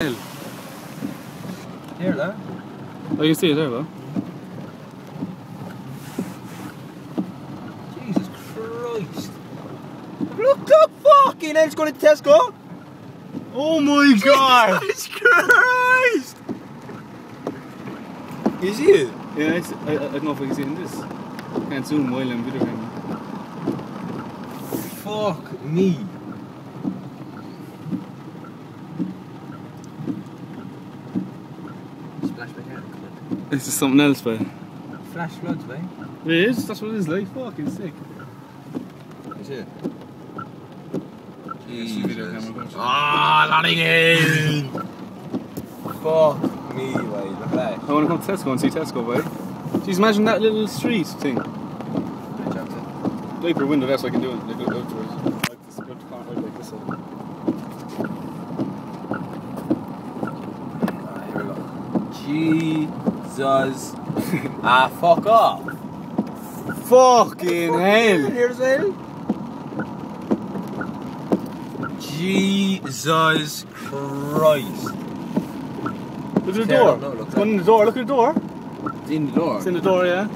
Here, that? Oh, you can see it there, though. Jesus Christ. Look the fucking hell, it's going to Tesco. Oh my god! Jesus Christ! You see it? Yeah, I don't know if I can see it in this. Can't zoom while I'm video camera. Fuck me. Splash my hair. This is something else, but Flash floods, mate. it is. That's what it is like. Fucking sick. Is it? Jesus. Ah, not again! Fuck me, mate. Look at that. I want to come to Tesco and see Tesco, right? Jeez, imagine that little street thing. Like per window, that's what I can do it. Like out to it. Like this, out the corner, like this side. Here we go. Jesus. Fuck off. Fucking hell! Here's hell. Jesus Christ. Look at the door. No, look One in the door. Look at the door. It's in the door. It's in the door, yeah.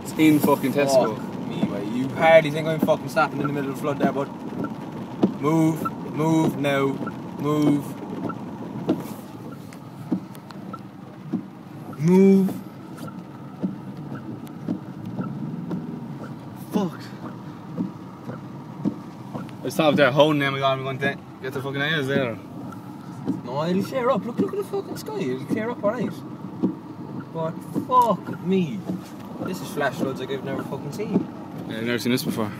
It's in fucking Tesco. Fuck me, mate. You hardly think I'm fucking stopping in the middle of the flood there, bud. Move now. Move. Fuck. I stopped there holding them. I'm going to get the fucking eyes there. No, it'll clear up. Look at the fucking sky. It'll clear up alright. But fuck me. This is flash floods like I've never fucking seen. Yeah, I've never seen this before.